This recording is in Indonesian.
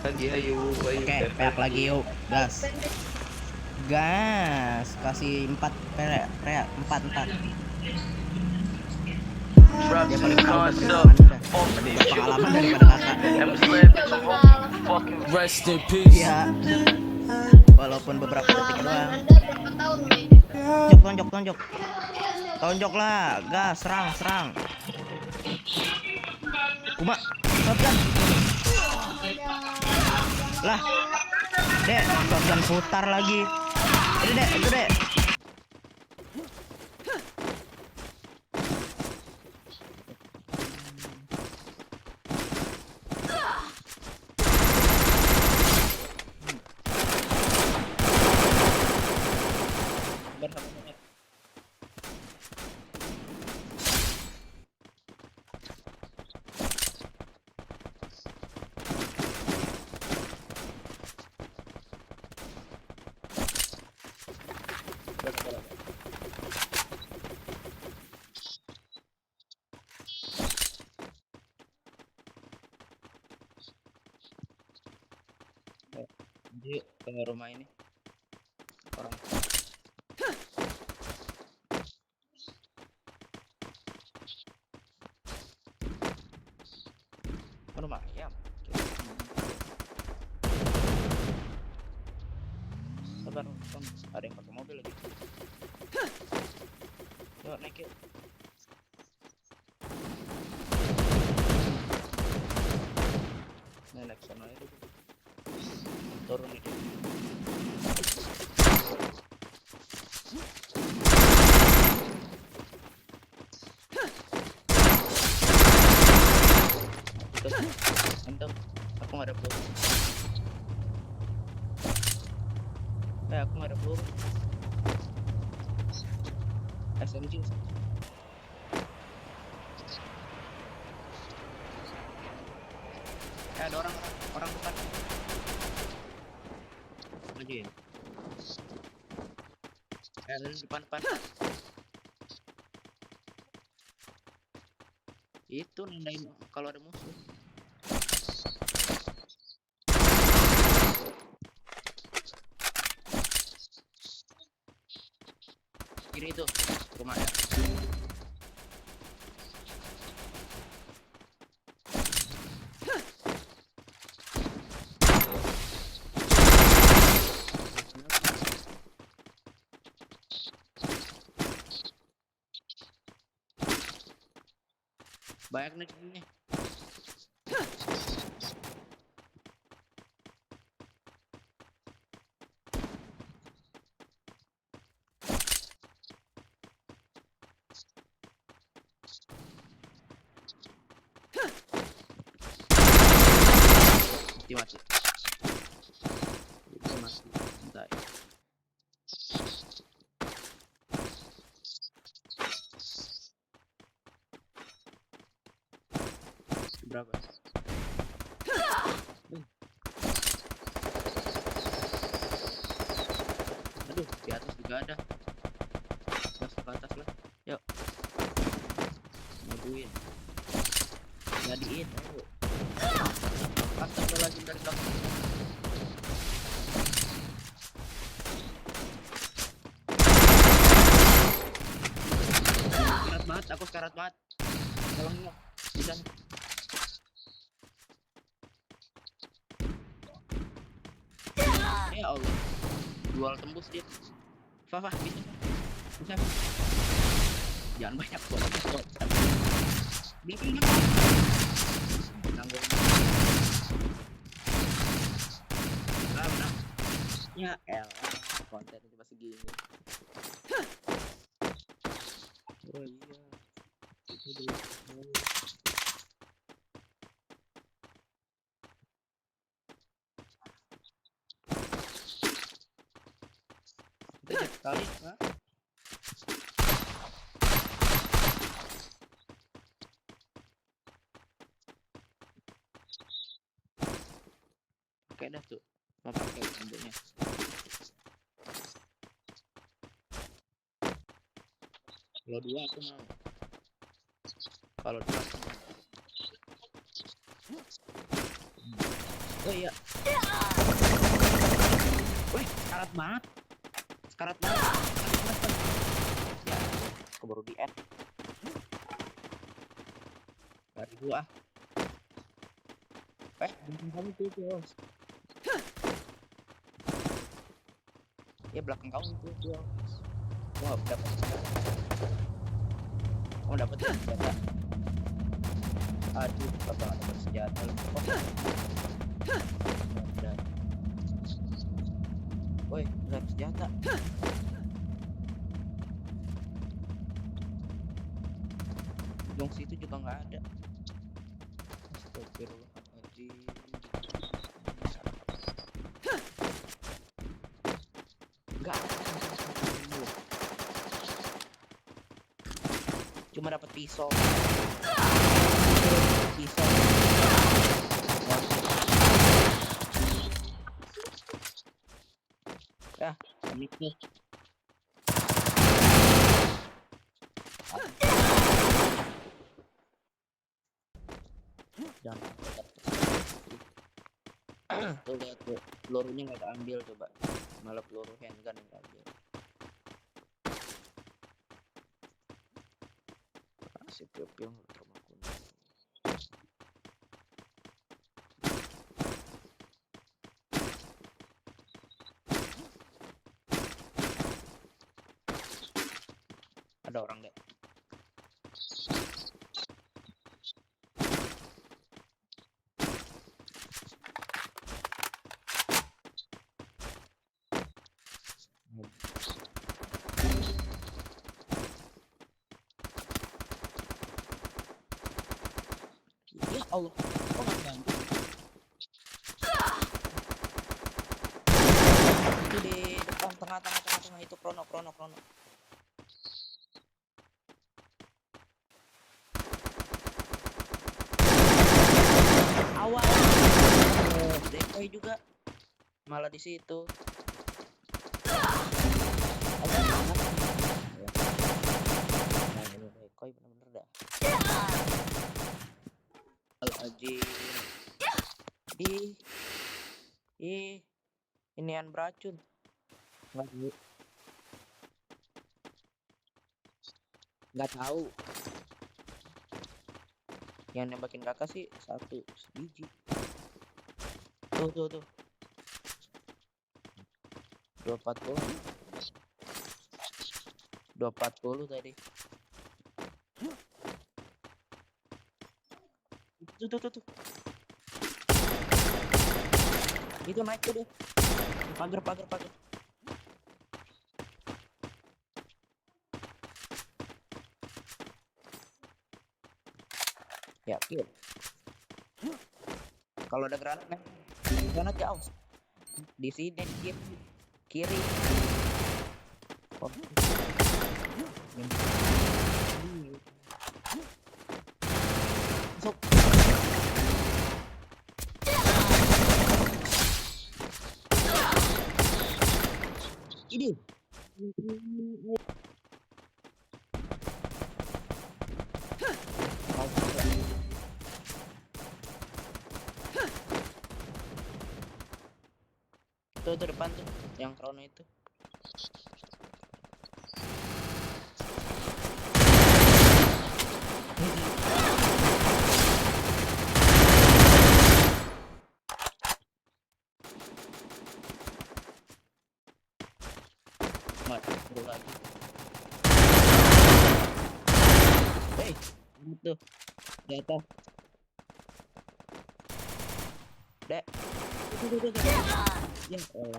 Lagi ayo, ayo. Oke, peak lagi yuk. Gas. Gas. Kasih 4 peak, 4 4. Dia paling tahu udah perhitungannya dah. Lebih berpengalaman daripada kakak. Rest in peace. Iya. Walaupun beberapa detik doang. Tonjok, tonjok. Tonjok lah. Gas, serang, serang. Kuma, shotgun. Lah. Dek, shotgun putar lagi. Ini dek, itu dek. Yuk ke rumah ini. Orang. Rumah ayam. Sabar, ada yang pakai mobil lagi. Yuk naik yuk. Nah, naik sana aja. Turun itu. Mantap. Aku nggak ada peluru. Aku nggak ada peluru. SMG. Ada orang depan. Maju ya. Ada depan. Itu nandain kalau ada musuh. Kiri itu rumahnya. Banyak nih ini. Mati. Itu masih santai. Berapa? Aduh, di atas juga ada. Gas ke atas lah. Yuk. Majuin. Jadiin, ayo. Astagfirullahaladzim dari belakang. Aku sekarat banget. Tolong dong. Bisa. Ya Allah. Dual tembus dia. Fah, bisa. Jangan banyak buat. Bikin nanggung. Nah. Ya elah, konten cuma segini. Oh iya. Itu dulu. Sekali, ha? Oke dah tuh, mau pakai ambilnya. Kalau dua aku mau. Kalau dua aku mau. Oh iya. Wih, sekarat banget. Sekarat banget. Ya, keburu di add. Dari gua. Belakang kamu tuh, Jos. Ya belakang kamu tuh, Jos. Wah, dapat. Kamu dapat senjata. Aduh, apa dapat senjata lu? Oh, udah. Woi, dapat senjata. Ujung situ juga nggak ada. Astagfirullahaladzim. Nggak ada. Cuma dapat pisau. Pisau. Ya, amit nih. Jangan tuh lihat tuh, pelurunya nggak keambil coba, malah peluru handgun yang keambil. Si piung termakan kuning. Ada orang deh. Ya Allah, kok nggak bantu? Itu di depan tengah itu krono. Awal decoy juga malah di situ. Nah, ini decoy bener-bener dah. Al-Ajim. Inian beracun. Nggak tahu. Yang nembakin kakak sih satu biji. Tuh 240 tadi. Tuh. Itu naik tuh deh. Pagar. Ya, kill. Kalau ada granat ya aus. Di sini kiri. Oh. Masuk. Ini. Tuh depan tuh, yang krono itu. Mati lagi. Tuh di atas. Dek. Ya Allah.